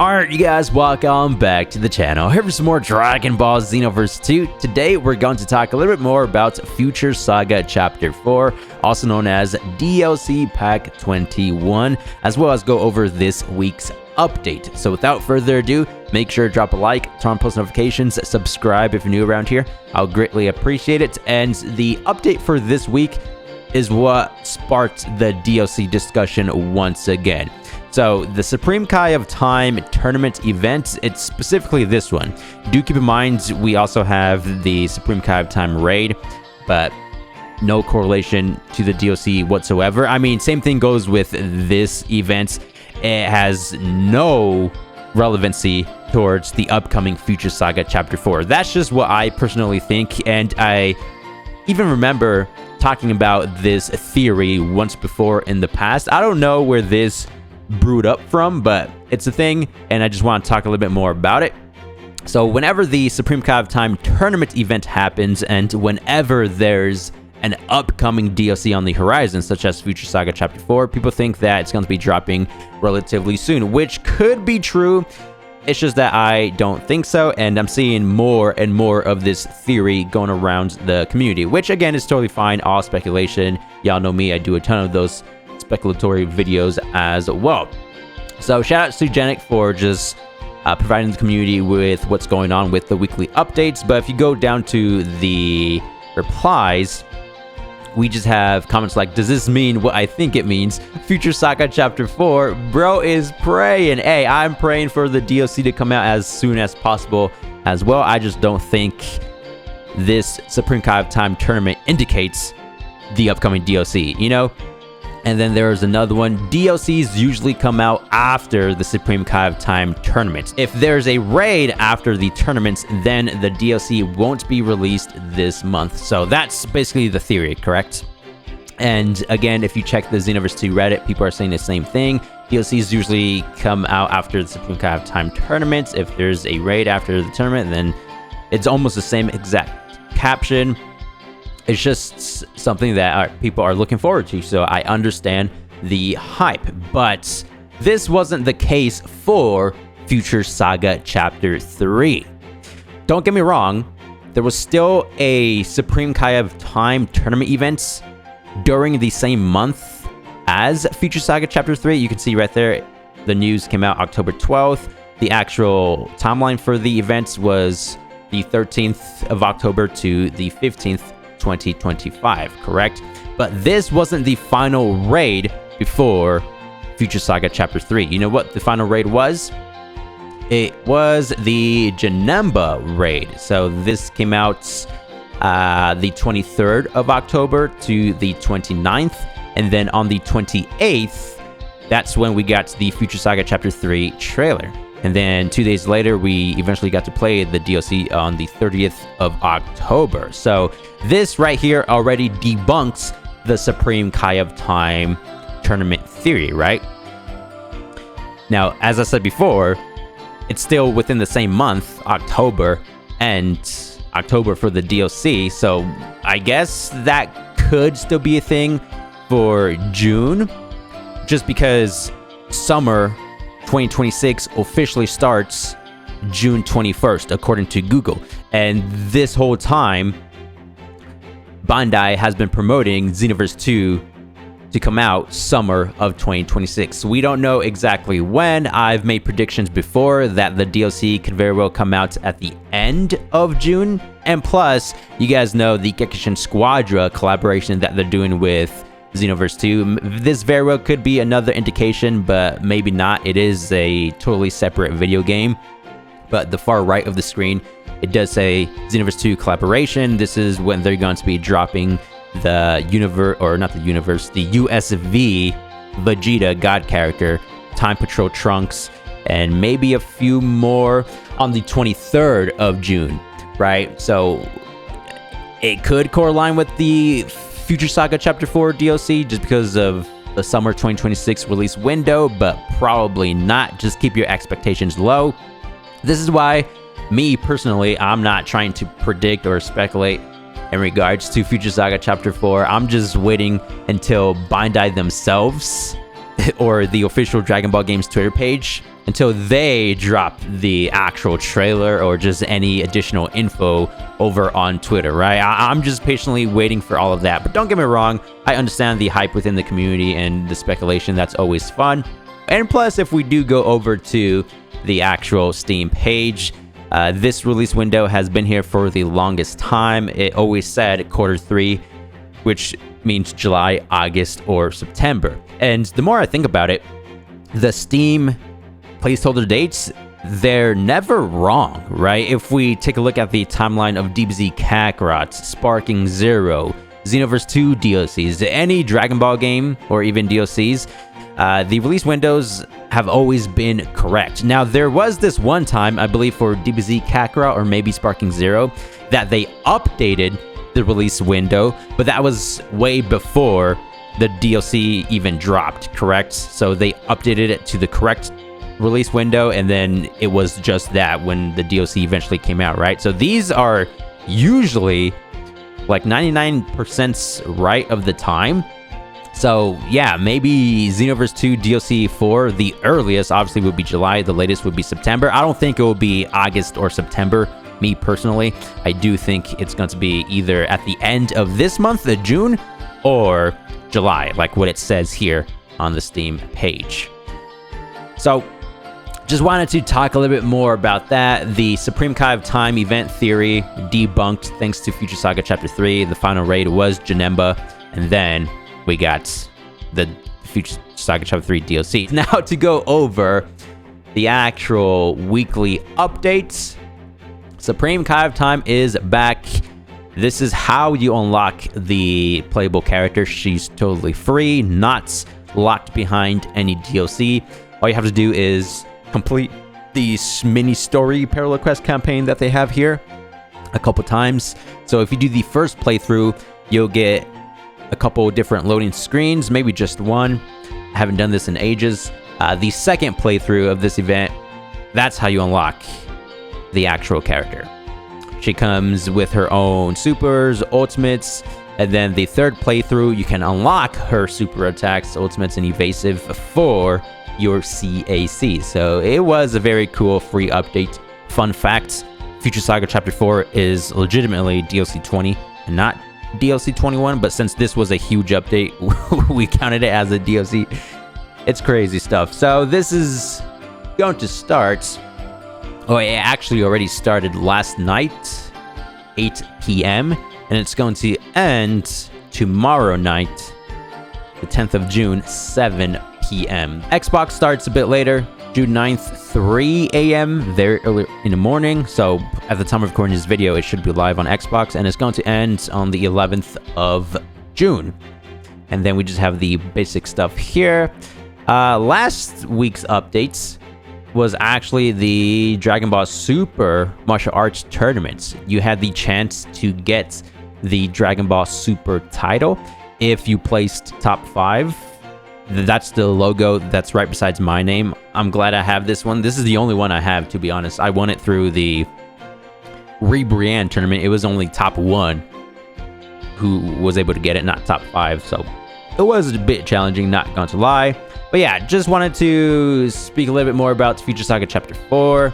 Alright, you guys, welcome back to the channel. Here for some more Dragon Ball Xenoverse 2. Today, we're going to talk a little bit more about Future Saga Chapter 4, also known as DLC Pack 21, as well as go over this week's update. So without further ado, make sure to drop a like, turn on post notifications, subscribe if you're new around here. I'll greatly appreciate it. And the update for this week is what sparked the DLC discussion once again. So, the Supreme Kai of Time tournament event, it's specifically this one. Do keep in mind, we also have the Supreme Kai of Time raid, but no correlation to the DLC whatsoever. I mean, same thing goes with this event. It has no relevancy towards the upcoming Future Saga Chapter 4. That's just what I personally think, and I even remember talking about this theory once before in the past. I don't know where this brewed up from, but it's a thing, and I just want to talk a little bit more about it. So whenever the Supreme Kai of Time tournament event happens, and whenever there's an upcoming DLC on the horizon, such as Future Saga Chapter 4, people think that it's going to be dropping relatively soon, which could be true. It's just that I don't think so, and I'm seeing more and more of this theory going around the community, which again is totally fine, all speculation. Y'all know me, I do a ton of those speculatory videos as well. So shout out to Genic for just providing the community with what's going on with the weekly updates. But if you go down to the replies, we just have comments like, does this mean what I think it means? Future Saga Chapter 4, bro is praying. Hey, I'm praying for the DLC to come out as soon as possible as well. I just don't think this Supreme Kai of Time tournament indicates the upcoming DLC, you know? And then there's another one. DLCs usually come out after the Supreme Kai of Time tournament. If there's a raid after the tournaments, then the DLC won't be released this month. So that's basically the theory, correct? And again, if you check the Xenoverse 2 Reddit, people are saying the same thing. DLCs usually come out after the Supreme Kai of Time tournament. If there's a raid after the tournament, then it's almost the same exact caption. It's just something that people are looking forward to, so I understand the hype. But this wasn't the case for Future Saga Chapter 3. Don't get me wrong, there was still a Supreme Kai of Time tournament event during the same month as Future Saga Chapter 3. You can see right there, the news came out October 12th. The actual timeline for the events was the 13th of October to the 15th, 2025, correct? But this wasn't the final raid before Future Saga Chapter 3. You know what the final raid was? It was the Janemba raid. So this came out the 23rd of October to the 29th, and then on the 28th, that's when we got the Future Saga Chapter 3 trailer. And then 2 days later, we eventually got to play the DLC on the 30th of October. So this right here already debunks the Supreme Kai of Time tournament theory, right? Now, as I said before, it's still within the same month, October, and October for the DLC. So I guess that could still be a thing for June, just because summer 2026 officially starts June 21st, according to Google. And this whole time, Bandai has been promoting Xenoverse 2 to come out summer of 2026. We don't know exactly when. I've made predictions before that the DLC could very well come out at the end of June. And plus, you guys know the Gekishin Squadra collaboration that they're doing with Xenoverse 2. This very well could be another indication, but maybe not. It is a totally separate video game. But the far right of the screen, it does say Xenoverse 2 collaboration. This is when they're going to be dropping the universe, or not the universe, the USV Vegeta God character, Time Patrol Trunks, and maybe a few more on the 23rd of June, right? So it could correlate with the Future Saga Chapter 4 DLC just because of the summer 2026 release window, but probably not. Just keep your expectations low. This is why, me personally, I'm not trying to predict or speculate in regards to Future Saga Chapter 4. I'm just waiting until Bandai themselves or the official Dragon Ball Games Twitter page until they drop the actual trailer or just any additional info over on Twitter, right? I'm just patiently waiting for all of that. But don't get me wrong, I understand the hype within the community and the speculation. That's always fun. And plus, if we do go over to the actual Steam page, this release window has been here for the longest time. It always said Q3, which means July, August, or September. And the more I think about it, the Steam placeholder dates, they're never wrong, right? If we take a look at the timeline of DBZ Kakarot, Sparking Zero, Xenoverse 2 DLCs, any Dragon Ball game, or even DLCs, the release windows have always been correct. Now, there was this one time, I believe for DBZ Kakarot or maybe Sparking Zero, that they updated the release window, but that was way before the DLC even dropped, correct? So they updated it to the correct release window, and then it was just that when the DLC eventually came out, right? So these are usually like 99% right of the time. So yeah, maybe Xenoverse 2 DLC 4, the earliest obviously would be July, the latest would be September. I don't think it will be August or September, me personally. I do think it's going to be either at the end of this month, June, or July, like what it says here on the Steam page. So just wanted to talk a little bit more about that. The Supreme Kai of Time event theory debunked thanks to Future Saga Chapter 3. The final raid was Janemba, and then we got the Future Saga Chapter 3 DLC. Now to go over the actual weekly updates. Supreme Kai of Time is back. This is how you unlock the playable character. She's totally free, not locked behind any DLC. All you have to do is complete the mini story parallel quest campaign that they have here a couple times. So if you do the first playthrough, you'll get a couple different loading screens, maybe just one. I haven't done this in ages. The second playthrough of this event, that's how you unlock the actual character. She comes with her own supers, ultimates, and then the third playthrough, you can unlock her super attacks, ultimates, and evasive for your CAC. So it was a very cool free update. Fun fact, Future Saga Chapter 4 is legitimately DLC 20 and not DLC 21, but since this was a huge update, we counted it as a DLC. It's crazy stuff. So this is going to start, oh, it actually already started last night, 8 p.m., and it's going to end tomorrow night, the 10th of June, 7 p.m. Xbox starts a bit later, June 9th, 3 a.m., very early in the morning. So at the time of recording this video, it should be live on Xbox, and it's going to end on the 11th of June. And then we just have the basic stuff here. Last week's updates was actually the Dragon Ball Super martial arts tournaments. You had the chance to get the Dragon Ball Super title if you placed top 5. That's the logo that's right besides my name. I'm glad I have this one. This is the only one I have, to be honest. I won it through the Rebrian tournament. It was only top 1 who was able to get it, not top 5. So it was a bit challenging, not going to lie. But yeah, just wanted to speak a little bit more about Future Saga Chapter 4.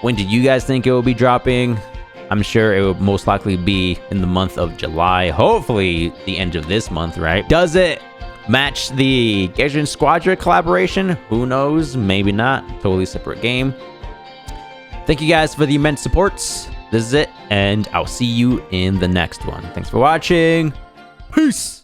When did you guys think it will be dropping? I'm sure it will most likely be in the month of July. Hopefully the end of this month, right? Does it match the Gaijin Squadron collaboration? Who knows? Maybe not. Totally separate game. Thank you guys for the immense support. This is it, and I'll see you in the next one. Thanks for watching. Peace!